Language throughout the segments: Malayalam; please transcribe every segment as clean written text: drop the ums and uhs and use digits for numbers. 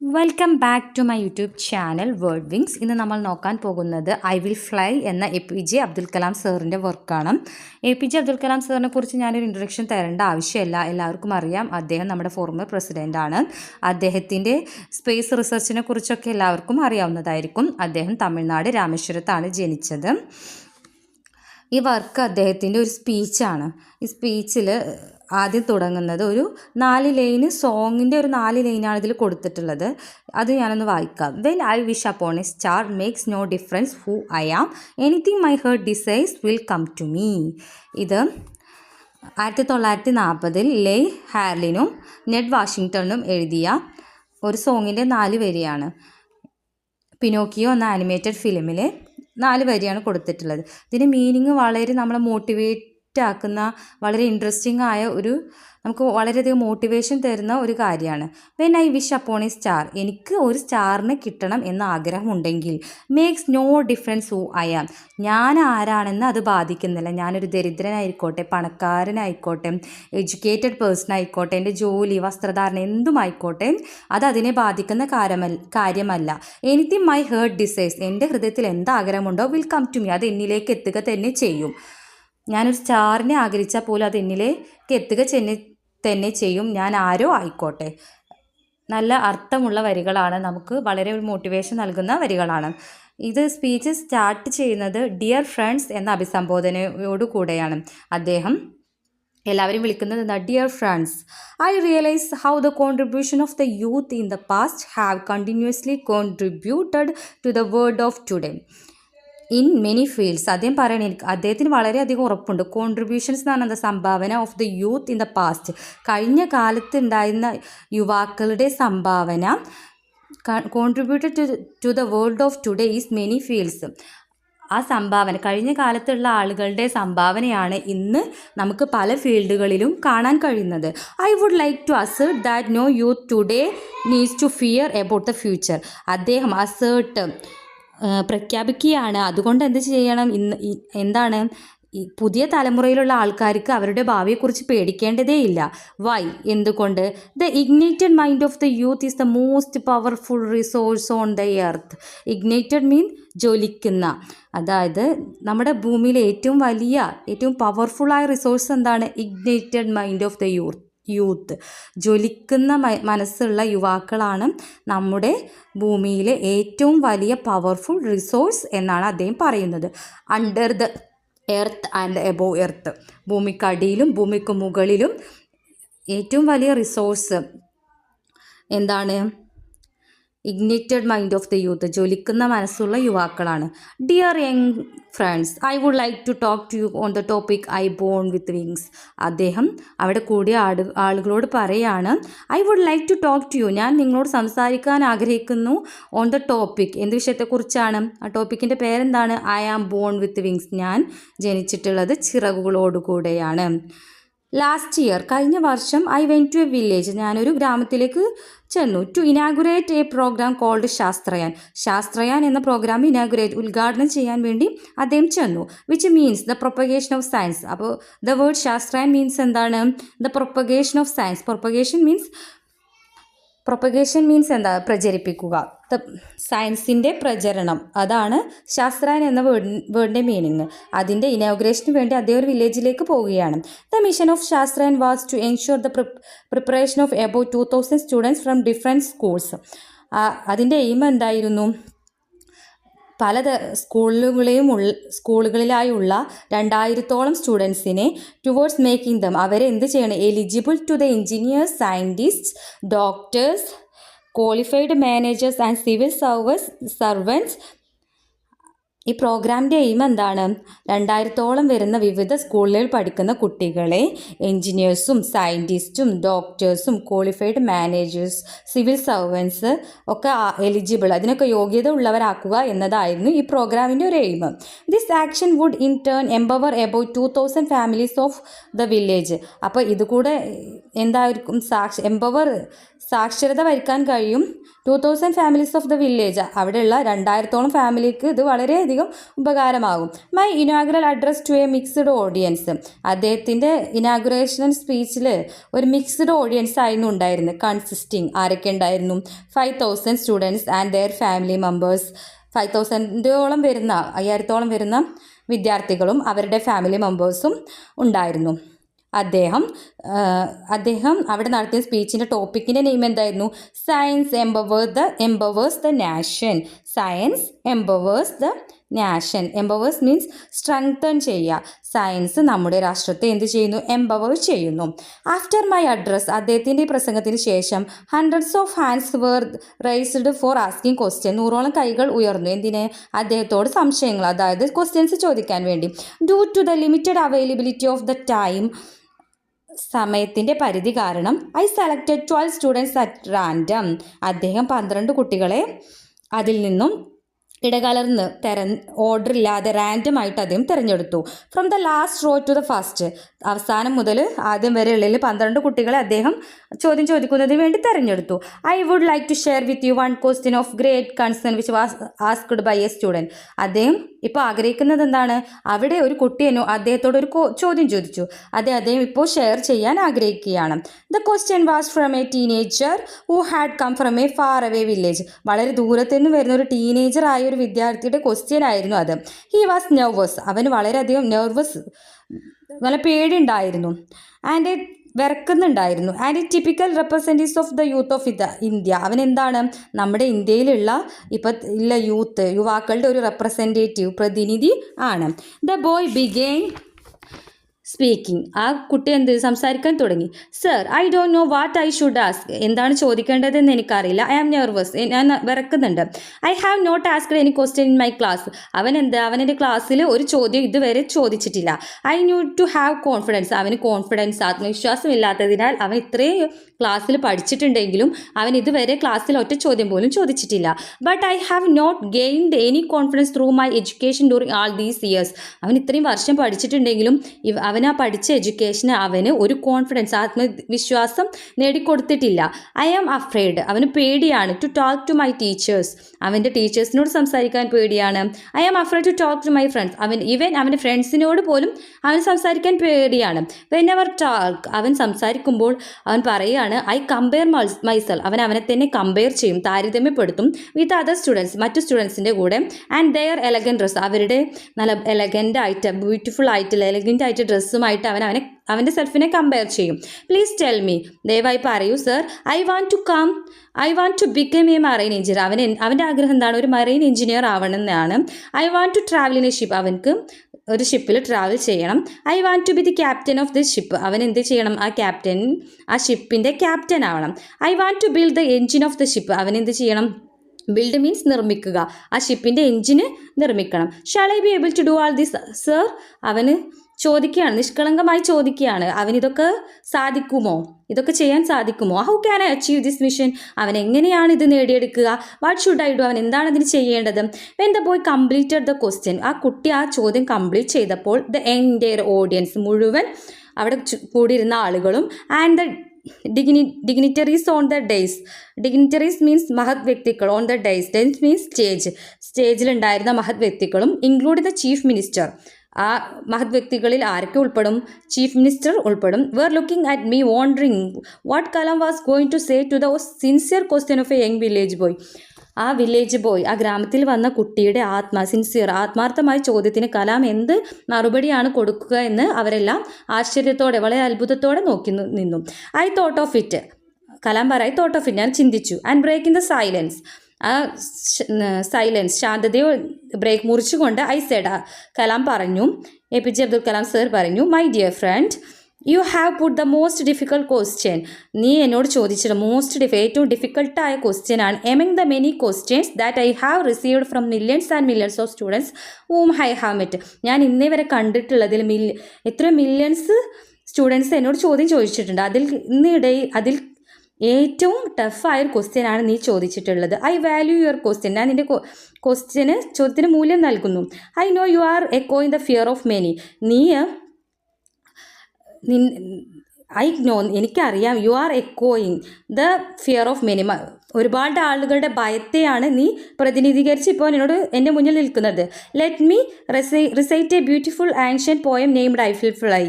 Welcome back to my YouTube channel word wings. ഇന്ന് നമ്മൾ നോക്കാൻ പോകുന്നത് ഐ വിൽ ഫ്ലൈ എന്ന APJ അബ്ദുൽ കലാം സാറിൻ്റെ വർക്കാണ്. APJ അബ്ദുൽ കലാം സാറിനെ കുറിച്ച് ഞാനൊരു ഇൻട്രൊഡക്ഷൻ തരേണ്ട ആവശ്യമില്ല, എല്ലാവർക്കും അറിയാം. അദ്ദേഹം നമ്മുടെ ഫോർമർ പ്രസിഡൻ്റാണ്. അദ്ദേഹത്തിൻ്റെ സ്പേസ് റിസർച്ചിനെ കുറിച്ചൊക്കെ എല്ലാവർക്കും അറിയാവുന്നതായിരിക്കും. അദ്ദേഹം തമിഴ്നാട് രാമേശ്വരത്താണ് ജനിച്ചത്. ഈ വർക്ക് അദ്ദേഹത്തിൻ്റെ ഒരു സ്പീച്ചാണ്. ഈ സ്പീച്ചിൽ ആദ്യം തുടങ്ങുന്നത് ഒരു 4 ലൈന് സോങ്ങിൻ്റെ ഒരു 4 ലൈനാണ് ഇതിൽ കൊടുത്തിട്ടുള്ളത്. അത് ഞാനൊന്ന് വായിക്കാം. When I wish upon a star makes no difference who I am, anything my heart desires will come to me. ഇത് 1940 ലെയ് ഹാർലിനും നെഡ് വാഷിങ്ടണും എഴുതിയ ഒരു സോങ്ങിൻ്റെ 4 വരിയാണ്. പിനോക്കിയോ എന്ന ആനിമേറ്റഡ് ഫിലിമിൽ 4 വരിയാണ് കൊടുത്തിട്ടുള്ളത്. ഇതിൻ്റെ മീനിങ് വളരെ നമ്മളെ മോട്ടിവേറ്റ് ആക്കുന്ന, വളരെ ഇൻട്രസ്റ്റിംഗ് ആയ നമുക്ക് വളരെയധികം മോട്ടിവേഷൻ തരുന്ന ഒരു കാര്യമാണ്. When I wish upon a star, എനിക്ക് ഒരു സ്റ്റാറിനെ കിട്ടണം എന്ന ആഗ്രഹമുണ്ടെങ്കിൽ, makes no difference who I am, ഞാൻ ആരാണെന്ന് അത് ബാധിക്കുന്നില്ല. ഞാനൊരു ദരിദ്രനായിക്കോട്ടെ, പണക്കാരനായിക്കോട്ടെ, എഡ്യൂക്കേറ്റഡ് പേഴ്സൺ ആയിക്കോട്ടെ, എൻ്റെ ജോലി, വസ്ത്രധാരണം എന്തുമായിക്കോട്ടെ, അത് അതിനെ ബാധിക്കുന്ന കാര്യമല്ല. എനിത്തിങ് മൈ ഹേർട്ട് ഡിസൈർസ്, എൻ്റെ ഹൃദയത്തിൽ എന്താഗ്രഹമുണ്ടോ വിൽ കം ടു മീ, അത് എന്നിലേക്ക് എത്തുക തന്നെ ചെയ്യും. ഞാനൊരു സ്റ്റാറിനെ ആഗ്രഹിച്ചാൽ പോലും അത് എന്നിലേക്ക് എത്തുക തന്നെ ചെയ്യും, ഞാൻ ആരോ ആയിക്കോട്ടെ. നല്ല അർത്ഥമുള്ള വരികളാണ്, നമുക്ക് വളരെ ഒരു മോട്ടിവേഷൻ നൽകുന്ന വരികളാണ്. ഇത് സ്പീച്ച് സ്റ്റാർട്ട് ചെയ്യുന്നത് ഡിയർ ഫ്രണ്ട്സ് എന്ന അഭിസംബോധനയോടു കൂടെയാണ്. അദ്ദേഹം എല്ലാവരും വിളിക്കുന്നത് എന്താ? Dear friends, I realise how the contribution of the youth in the past have continuously contributed to the world of today in many fields. അദ്ദേഹം പറയണേ, അദ്ദേഹത്തിന് വളരെയധികം ഉറപ്പുണ്ട്. കോൺട്രിബ്യൂഷൻസ് എന്ന് പറഞ്ഞാൽ സംഭാവന of the youth in the past, കഴിഞ്ഞ കാലത്ത് ഉണ്ടായിരുന്ന യുവാക്കളുടെ സംഭാവന. Contributed to the world of today is many fields. ആ സംഭാവന, കഴിഞ്ഞ കാലത്തുള്ള ആളുകളുടെ സംഭാവനയാണ് ഇന്ന് നമുക്ക് പല ഫീൽഡുകളിലും കാണാൻ കഴിയുന്നത്. I would like to assert that no youth today needs to fear about the future. അദ്ദേഹം പ്രഖ്യാപിക്കുകയാണ്. അതുകൊണ്ട് എന്ത് ചെയ്യണം? എന്താണ് ഈ പുതിയ തലമുറയിലുള്ള ആൾക്കാർക്ക് അവരുടെ ഭാവിയെക്കുറിച്ച് പേടിക്കേണ്ടതേ ഇല്ല. വൈ? എന്തുകൊണ്ട്? The ignited mind of the youth is the most powerful resource on the earth. Ignited mean ജ്വലിക്കുന്ന, അതായത് നമ്മുടെ ഭൂമിയിലെ ഏറ്റവും പവർഫുള്ളായ റിസോഴ്സ് എന്താണ്? Ignited mind of the youth. ജ്വലിക്കുന്ന മനസ്സുള്ള യുവാക്കളാണ് നമ്മുടെ ഭൂമിയിലെ ഏറ്റവും വലിയ പവർഫുൾ റിസോഴ്സ് എന്നാണ് അദ്ദേഹം പറയുന്നത്. Under the earth and above earth, ഭൂമിക്കടിയിലും ഭൂമിക്ക് മുകളിലും ഏറ്റവും വലിയ റിസോഴ്സ് എന്താണ്? Ignited mind of the youth, ജ്വലിക്കുന്ന മനസ്സുള്ള യുവാക്കളാണ്. Dear young friends, I would like to talk to you on the topic I born with wings. അദ്ദേഹം അവിടെ കൂടിയ ആളുകളോട് പറയാണ്, I would like to talk to you, ഞാൻ നിങ്ങളോട് സംസാരിക്കാൻ ആഗ്രഹിക്കുന്നു. ഓൺ ദ ടോപ്പിക്, എന്ത് വിഷയത്തെക്കുറിച്ചാണ്? ആ ടോപ്പിക്കിൻ്റെ പേരെന്താണ്? I am born with wings, ഞാൻ ജനിച്ചിട്ടുള്ളത് ചിറകുകളോടുകൂടെയാണ്. ലാസ്റ്റ് ഇയർ, കഴിഞ്ഞ വർഷം, I went to a village, ഞാനൊരു ഗ്രാമത്തിലേക്ക് ചെന്നു. To inaugurate a program called Shastrayan എന്ന പ്രോഗ്രാം ഉദ്ഘാടനം ചെയ്യാൻ വേണ്ടി അദ്ദേഹം ചെന്നു. Which means the propagation of science. അപ്പോൾ ദ വേർഡ് ശാസ്ത്രയാൻ മീൻസ് എന്താണ്? The propagation of science. Propagation means എന്താ? പ്രചരിപ്പിക്കുക. സയൻസിൻ്റെ പ്രചരണം, അതാണ് ശാസ്ത്രയാൻ എന്ന വേർഡിൻ്റെ മീനിങ്. അതിൻ്റെ ഇനോഗ്രേഷന് വേണ്ടി അദ്ദേഹം ഒരു വില്ലേജിലേക്ക് പോവുകയാണ്. The mission of Shastrayaan was to ensure the preparation of about 2000 students from different schools. അതിൻ്റെ എയിം എന്തായിരുന്നു? പല സ്കൂളുകളിലായുള്ള 2000-ഓളം സ്റ്റുഡൻസിനെ ടുവേർഡ്സ് മേക്കിംഗ് ദം, അവരെ എന്ത് ചെയ്യണം? Eligible to the engineers, scientist, doctors, qualified managers and civil servants. ഈ പ്രോഗ്രാമിൻ്റെ എയിം എന്താണ്? 2000-ഓളം വരുന്ന വിവിധ സ്കൂളുകളിൽ പഠിക്കുന്ന കുട്ടികളെ എൻജിനീയേഴ്സും സയൻറ്റിസ്റ്റും ഡോക്ടേഴ്സും ക്വാളിഫൈഡ് മാനേജേഴ്സ്, സിവിൽ സർവൻസ് ഒക്കെ എലിജിബിൾ, അതിനൊക്കെ യോഗ്യത ഉള്ളവരാക്കുക എന്നതായിരുന്നു ഈ പ്രോഗ്രാമിൻ്റെ ഒരു aim. This action would in turn empower about 2000 families of the village. അപ്പോൾ ഇതുകൂടെ എന്തായിരിക്കും? സാക്ഷരത വരുത്താൻ കഴിയും 2000 ഫാമിലീസ് ഓഫ് ദ വില്ലേജ്. അവിടെയുള്ള 2000-ഓളം ഫാമിലിക്ക് ഇത് വളരെയധികം വളരെയധികം ഉപകാരമാകും. My inaugural address to a mixed audience. അദ്ദേഹത്തിൻ്റെ ഇനാഗുറേഷൻ സ്പീച്ചിൽ ഒരു മിക്സ്ഡ് ഓഡിയൻസ് ആയിരുന്നു ഉണ്ടായിരുന്നത്. കൺസിസ്റ്റിംഗ് ആരൊക്കെ ഉണ്ടായിരുന്നു? 5000 students and their family members. 5000ഓളം വരുന്ന വിദ്യാർത്ഥികളും അവരുടെ ഫാമിലി മെമ്പേഴ്സും ഉണ്ടായിരുന്നു. അദ്ദേഹം അവിടെ നടത്തിയ സ്പീച്ചിൻ്റെ ടോപ്പിക്കിൻ്റെ നെയിം എന്തായിരുന്നു? Science empowers the nation. Science empowers the nation. Empowers means strengthen ചെയ്യുക. സയൻസ് നമ്മുടെ രാഷ്ട്രത്തെ എന്ത് ചെയ്യുന്നു? എംപവർ ചെയ്യുന്നു. ആഫ്റ്റർ മൈ അഡ്രസ്, അദ്ദേഹത്തിൻ്റെ ഈ പ്രസംഗത്തിന് ശേഷം hundreds of hands were raised for asking question. 100ഓളം കൈകൾ ഉയർന്നു. എന്തിന്? അദ്ദേഹത്തോട് സംശയങ്ങൾ, അതായത് ക്വസ്റ്റ്യൻസ് ചോദിക്കാൻ വേണ്ടി. Due to the limited availability of the time, സമയത്തിൻ്റെ പരിധി കാരണം, I selected 12 students at random. അദ്ദേഹം 12 കുട്ടികളെ അതിൽ നിന്നും ഇടകലർന്ന് ഓർഡർ ഇല്ലാതെ റാൻഡമായിട്ട് അദ്ദേഹം തിരഞ്ഞെടുത്തു. From the last row to the first, അവസാനം മുതൽ ആദ്യം വരെ ഉള്ളിൽ 12 കുട്ടികളെ അദ്ദേഹം ചോദ്യം ചോദിക്കുന്നതിന് വേണ്ടി തിരഞ്ഞെടുത്തു. I would like to share with you one question of great concern which was asked by a student. അദ്ദേഹം ഇപ്പോൾ ആഗ്രഹിക്കുന്നത് എന്താണ്? അവിടെ ഒരു കുട്ടി അദ്ദേഹത്തോട് ഒരു ചോദ്യം ചോദിച്ചു. അദ്ദേഹം ഇപ്പോൾ ഷെയർ ചെയ്യാൻ ആഗ്രഹിക്കുകയാണ്. The question was from a teenager who had come from a far away village. വളരെ ദൂരത്തു നിന്ന് വരുന്ന ഒരു ടീനേജർ ആയ ഒരു വിദ്യാർത്ഥിയുടെ ക്വസ്റ്റ്യൻ ആയിരുന്നു അത്. He was nervous. അവന് വളരെയധികം നല്ല പേടിയുണ്ടായിരുന്നു. ആൻഡ് വിറക്കുന്നുണ്ടായിരുന്നു. And a typical representatives of the youth of India. അവൻ എന്താണ്? നമ്മുടെ ഇന്ത്യയിലുള്ള ഉള്ള യുവാക്കളുടെ ഒരു പ്രതിനിധി ആണ്. The boy began speaking. ആ കുട്ടി സംസാരിക്കാൻ തുടങ്ങി. Sir, I don't know what I should ask. എന്താണ് ചോദിക്കേണ്ടതെന്ന് എനിക്കറിയില്ല. I am nervous. ഞാൻ വിറക്കുന്നുണ്ട്. I have not asked any question in my class. അവനെൻ്റെ ക്ലാസ്സിൽ ഒരു ചോദ്യം ഇതുവരെ ചോദിച്ചിട്ടില്ല. I need to have confidence. അവന് കോൺഫിഡൻസ്, ആത്മവിശ്വാസം ഇല്ലാത്തതിനാൽ അവൻ ഇത്രയും ക്ലാസ്സിൽ പഠിച്ചിട്ടുണ്ടെങ്കിലും അവൻ ഇതുവരെ ക്ലാസ്സിൽ ഒറ്റ ചോദ്യം പോലും ചോദിച്ചിട്ടില്ല. But I have not gained any confidence through my education during all these years. അവൻ ഇത്രയും വർഷം പഠിച്ചിട്ടുണ്ടെങ്കിലും അവൻ ആ പഠിച്ച എഡ്യൂക്കേഷന് അവന് ഒരു കോൺഫിഡൻസ്, ആത്മവിശ്വാസം നേടിക്കൊടുത്തിട്ടില്ല. I am afraid. അവന് പേടിയാണ്. To talk to my teachers. അവൻ്റെ ടീച്ചേഴ്സിനോട് സംസാരിക്കാൻ പേടിയാണ്. I am afraid to talk to my friends. അവൻ്റെ ഫ്രണ്ട്സിനോട് പോലും അവന് സംസാരിക്കാൻ പേടിയാണ്. വെൻ എവർ ടോക്ക്, അവൻ സംസാരിക്കുമ്പോൾ അവൻ പറയുകയാണ് ഐ കമ്പയർ മൈസെൽഫ്. അവനെ തന്നെ കമ്പയർ ചെയ്യും, താരതമ്യപ്പെടുത്തും വിത്ത് അതർ സ്റ്റുഡൻസ്, മറ്റു സ്റ്റുഡൻസിൻ്റെ കൂടെ. ആൻഡ് ദെയർ എലഗൻറ്റ് ഡ്രസ്സ്, അവരുടെ നല്ല എലഗൻ്റ് ആയിട്ട് ബ്യൂട്ടിഫുൾ ആയിട്ടുള്ള എലഗൻ്റ് ആയിട്ട് ഡ്രസ്സുമായിട്ട് അവൻ്റെ സെൽഫിനെ കമ്പയർ ചെയ്യും. പ്ലീസ് ടെൽ മീ, ദയവായി പറയൂ sir. I want to become a marine engineer. അവൻ്റെ ആഗ്രഹം എന്താണ്? ഒരു മറൈൻ എഞ്ചിനീയർ ആവണമെന്നാണ്. I want to travel in a ship. അവൻക്ക് ഒരു ഷിപ്പിൽ ട്രാവൽ ചെയ്യണം. I want to be the captain of the ship. അവൻ എന്ത് ചെയ്യണം? ആ ഷിപ്പിൻ്റെ ക്യാപ്റ്റൻ ആവണം. I want to build the engine of the ship. അവൻ എന്ത് ചെയ്യണം? ബിൽഡ് മീൻസ് നിർമ്മിക്കുക. ആ ഷിപ്പിൻ്റെ എഞ്ചിന് നിർമ്മിക്കണം. Shall I be able to do all this sir? അവന് ചോദിക്കുകയാണ്, നിഷ്കളങ്കമായി ചോദിക്കുകയാണ്, അവനിതൊക്കെ സാധിക്കുമോ? ഇതൊക്കെ ചെയ്യാൻ സാധിക്കുമോ? How can I achieve this mission? അവൻ എങ്ങനെയാണ് ഇത് നേടിയെടുക്കുക? What should I do? അവൻ എന്താണ് അതിന് ചെയ്യേണ്ടത്? When the boy completed the question. ആ കുട്ടി ആ ചോദ്യം കംപ്ലീറ്റ് ചെയ്തപ്പോൾ ദ എൻറ്റയർ ഓഡിയൻസ്, മുഴുവൻ അവിടെ കൂടിയിരുന്ന ആളുകളും, and the dignitaries on the days. Dignitaries means മഹത് വ്യക്തികൾ. ഓൺ ദ ഡേയ്സ് മീൻസ് സ്റ്റേജിലുണ്ടായിരുന്ന മഹത് വ്യക്തികളും, ഇൻക്ലൂഡ് ദ ചീഫ് മിനിസ്റ്റർ. ആ മഹത് വ്യക്തികളിൽ ആരൊക്കെ ഉൾപ്പെടും? ചീഫ് മിനിസ്റ്റർ ഉൾപ്പെടും. Were looking at me wondering what Kalam was going to say to the sincere question of a young village boy. ആ വില്ലേജ് ബോയ്, ആ ഗ്രാമത്തിൽ വന്ന കുട്ടിയുടെ ആത്മാർത്ഥമായ ചോദ്യത്തിന് കലാം എന്ത് മറുപടിയാണ് കൊടുക്കുക എന്ന് അവരെല്ലാം ആശ്ചര്യത്തോടെ, വളരെ അത്ഭുതത്തോടെ നോക്കി നിന്നു. I thought of it. Kalam പറ, ഐ തോട്ട് ഓഫ് ഇറ്റ്, ഞാൻ ചിന്തിച്ചു. And breaking the silence. ആ ശാന്തതയോ ബ്രേക്ക് മുറിച്ചുകൊണ്ട് ഐ സെഡ്, കലാം പറഞ്ഞു, APJ അബ്ദുൽ കലാം സർ പറഞ്ഞു, my dear friend, you have put the most difficult question. നീ എന്നോട് ചോദിച്ചത് ഏറ്റവും ഡിഫിക്കൽട്ടായ ക്വസ്റ്റ്യൻ ആണ്. Among the many questions that I have received from millions and millions of students whom I have met. ഞാൻ ഇന്നേ വരെ കണ്ടിട്ടുള്ളതിൽ എത്ര മില്യൺസ് സ്റ്റുഡൻസ് എന്നോട് ചോദ്യം ചോദിച്ചിട്ടുണ്ട്. അതിൽ ഏറ്റവും ടഫായൊരു ക്വസ്റ്റ്യൻ ആണ് നീ ചോദിച്ചിട്ടുള്ളത്. I value your question. ഞാൻ നിൻ്റെ ചോദ്യത്തിന് മൂല്യം നൽകുന്നു. ഐ നോ യു ആർ എക്കോയിങ് ദ ഫിയർ ഓഫ് മെനി. എനിക്കറിയാം, യു ആർ എക്കോയിങ് ദ ഫിയർ ഓഫ് മെനി. ഒരുപാട് ആളുകളുടെ ഭയത്തെയാണ് നീ പ്രതിനിധീകരിച്ച് ഇപ്പോൾ എന്നോട് എൻ്റെ മുന്നിൽ നിൽക്കുന്നത്. Let me recite a beautiful ancient poem named I will fly.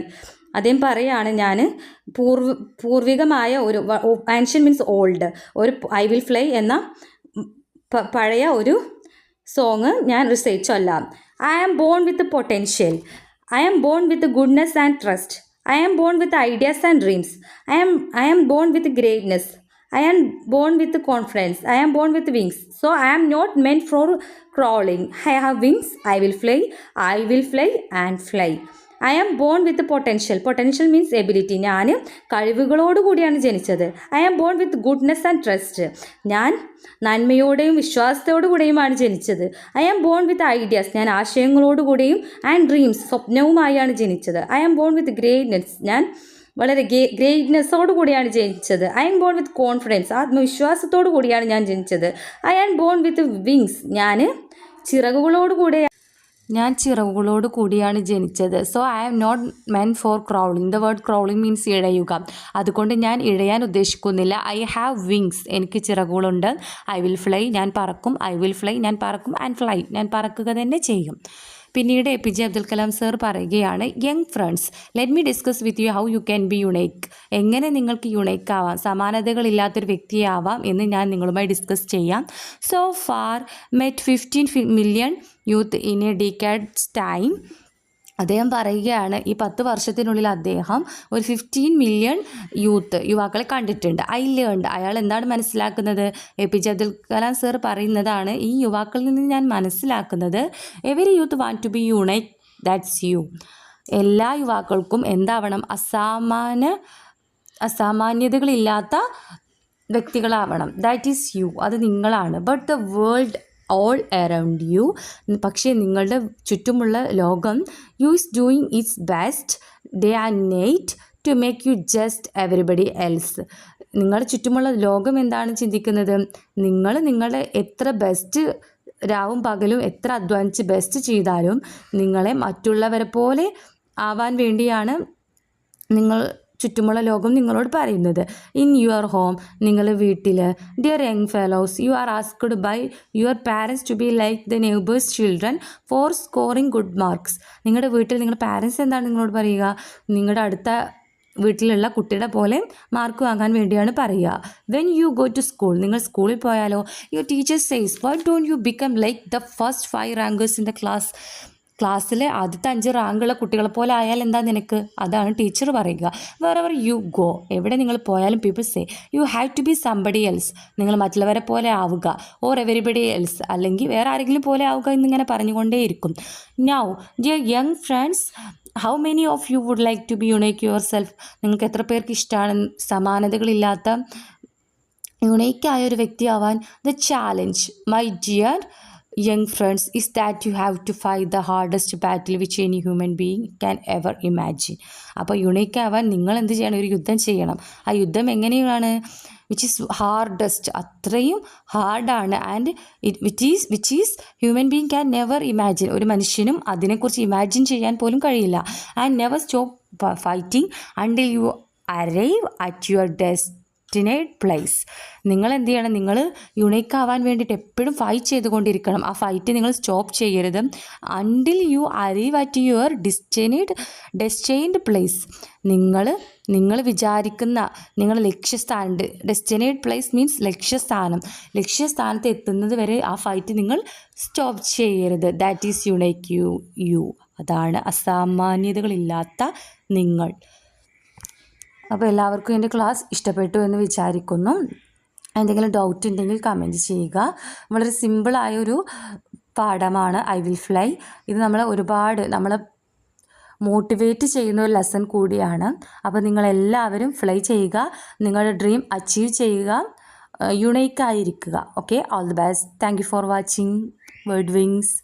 അദ്ദേഹം പറയാണ്, ഞാൻ പൂർവികമായ ഒരു ആൻഷ്യൻ മീൻസ് ഓൾഡ് ഒരു ഐ വിൽ ഫ്ലൈ എന്ന പഴയ ഒരു സോങ് ഞാൻ റിസൈറ്റ് ചൊല്ലാം. I am born with potential, I am born with goodness and trust, I am born with ideas and dreams, I am born with greatness, I am born with confidence. I am born with wings. So I am not meant for crawling. I have wings. I will fly. I will fly and fly. I am born with potential. Potential means ability. ഞാൻ കഴിവുകളോട് കൂടിയാണ് ജനിച്ചത്. I am born with goodness and trust. ഞാൻ നന്മയോടെയും വിശ്വാസത്തോടു കൂടിയുമാണ് ജനിച്ചത്. I am born with ideas. ഞാൻ ആശയങ്ങളോടുകൂടിയും ആൻഡ് ഡ്രീംസ് സ്വപ്നവുമായാണ് ജനിച്ചത്. I am born with greatness. ഞാൻ വളരെ ഗ്രേറ്റ്നെസ്സോടു കൂടിയാണ് ജനിച്ചത്. I am born with confidence. ആത്മവിശ്വാസത്തോടു കൂടിയാണ് ഞാൻ ജനിച്ചത്. I am born with wings. ഞാൻ ചിറകുകളോട് കൂടിയാണ് ജനിച്ചത്. So I am not meant for crawling. The word crawling means ഇഴയുക. അതുകൊണ്ട് ഞാൻ ഇഴയാൻ ഉദ്ദേശിക്കുന്നില്ല. I have wings. എനിക്ക് ചിറകുകളുണ്ട്. I will fly. ഞാൻ പറക്കും. I will fly. ഞാൻ പറക്കും. And fly. ഞാൻ പറക്കുക തന്നെ ചെയ്യും. പിന്നീട് APJ അബ്ദുൽ കലാം സർ പറയുകയാണ്, young friends, let me discuss with you how you can be unique. എങ്ങനെ നിങ്ങൾക്ക് യുണൈക്ക് ആവാം, സമാനതകളില്ലാത്തൊരു വ്യക്തിയാവാം എന്ന് ഞാൻ നിങ്ങളുമായി ഡിസ്കസ് ചെയ്യാം. So far met 15 million youth in A decades time. അദ്ദേഹം പറയുകയാണ്, ഈ 10 വർഷത്തിനുള്ളിൽ അദ്ദേഹം ഒരു 15 മില്യൺ യുവാക്കളെ കണ്ടിട്ടുണ്ട്. I learned. അയാൾ എന്താണ് മനസ്സിലാക്കുന്നത്? APJ അബ്ദുൽ കലാം സർ പറയുന്നതാണ്, ഈ യുവാക്കളിൽ നിന്ന് ഞാൻ മനസ്സിലാക്കുന്നത്, every youth want to be unique, that's you. എല്ലാ യുവാക്കൾക്കും എന്താവണം? അസാമാന്യതകളില്ലാത്ത വ്യക്തികളാവണം. That is you. അത് നിങ്ങളാണ്. But the world all around you. പക്ഷേ നിങ്ങളുടെ ചുറ്റുമുള്ള ലോകം you is doing its best day and night to make you just everybody else. നിങ്ങളുടെ ചുറ്റുമുള്ള ലോകം എന്താണ് ചിന്തിക്കുന്നത്? നിങ്ങളുടെ എത്ര ബെസ്റ്റ് രാവും പകലും എത്ര അധ്വാനിച്ച് ബെസ്റ്റ് ചെയ്താലും നിങ്ങളെ മറ്റുള്ളവരെ പോലെ ആവാൻ വേണ്ടിയാണ് ചുറ്റുമുള്ള ലോകം നിങ്ങളോട് പറയുന്നത്. ഇൻ യുവർ ഹോം, നിങ്ങളുടെ വീട്ടിൽ, dear young fellows, you are asked by your parents to be like the neighbours children for scoring good marks. നിങ്ങളുടെ വീട്ടിൽ നിങ്ങളുടെ പാരൻസ് എന്താണ് നിങ്ങളോട് പറയുക? നിങ്ങളുടെ അടുത്ത വീട്ടിലുള്ള കുട്ടിയുടെ പോലെ മാർക്ക് വാങ്ങാൻ വേണ്ടിയാണ് പറയുക. When you go to school, നിങ്ങൾ സ്കൂളിൽ പോയാലോ, your teacher says, why don't you become like the first 5 rankers in the ക്ലാസ്സിലെ ആദ്യത്തെ 5 റാങ്കുള്ള കുട്ടികളെ പോലെ ആയാൽ എന്താ നിനക്ക്? അതാണ് ടീച്ചർ പറയുക. വേറെവർ യു ഗോ, എവിടെ നിങ്ങൾ പോയാലും people say you have to be somebody else. നിങ്ങൾ മറ്റുള്ളവരെ പോലെ ആവുക. ഓർ എവരിബഡി എൽസ്, അല്ലെങ്കിൽ വേറെ ആരെങ്കിലും പോലെ ആവുക എന്നിങ്ങനെ പറഞ്ഞുകൊണ്ടേയിരിക്കും. Now dear young friends, how many of you would like to be unique your self. നിങ്ങൾക്ക് എത്ര പേർക്ക് ഇഷ്ടമാണ് സമാനതകളില്ലാത്ത യുണൈക്കായ ഒരു വ്യക്തിയാവാൻ? The challenge, my dear young friends, is that you have to fight the hardest battle which any human being can ever imagine. അപ്പോൾ യുണീക്ക് ആവാൻ നിങ്ങൾ എന്ത് ചെയ്യണം? ഒരു യുദ്ധം ചെയ്യണം. ആ യുദ്ധം എങ്ങനെയാണ്? വിച്ച് ഈസ് ഹാർഡസ്റ്റ്, അത്രയും ഹാർഡാണ്. And which is human being can never imagine. ഒരു മനുഷ്യനും അതിനെക്കുറിച്ച് ഇമാജിൻ ചെയ്യാൻ പോലും കഴിയില്ല. And never stop fighting until you arrive at your destined place. നിങ്ങൾ എന്ത് ചെയ്യണം? നിങ്ങൾ യുണീക്ക് ആവാൻ വേണ്ടിയിട്ട് എപ്പോഴും ഫൈറ്റ് ചെയ്തുകൊണ്ടിരിക്കണം. ആ ഫൈറ്റ് നിങ്ങൾ സ്റ്റോപ്പ് ചെയ്യരുത്. Until you arrive at your destined place. നിങ്ങൾ വിചാരിക്കുന്ന നിങ്ങളുടെ ലക്ഷ്യസ്ഥാനം, ഡെസ്റ്റിനേറ്റ് പ്ലേസ് മീൻസ് ലക്ഷ്യസ്ഥാനത്ത് എത്തുന്നത് വരെ ആ ഫൈറ്റ് നിങ്ങൾ സ്റ്റോപ്പ് ചെയ്യരുത്. That is unique you. അതാണ് അസാമാന്യതകളില്ലാത്ത നിങ്ങൾ. അപ്പോൾ എല്ലാവർക്കും എൻ്റെ ക്ലാസ് ഇഷ്ടപ്പെട്ടു എന്ന് വിചാരിക്കുന്നു. എന്തെങ്കിലും ഡൗട്ട് ഉണ്ടെങ്കിൽ കമൻറ്റ് ചെയ്യുക. വളരെ സിമ്പിളായൊരു പാഠമാണ് ഐ വിൽ ഫ്ലൈ. ഇത് നമ്മളെ മോട്ടിവേറ്റ് ചെയ്യുന്ന ഒരു ലെസൺ കൂടിയാണ്. അപ്പോൾ നിങ്ങളെല്ലാവരും ഫ്ലൈ ചെയ്യുക, നിങ്ങളുടെ ഡ്രീം അച്ചീവ് ചെയ്യുക, യുണൈക്ക് ആയിരിക്കുക. Okay, all the best. Thank you for watching word wings.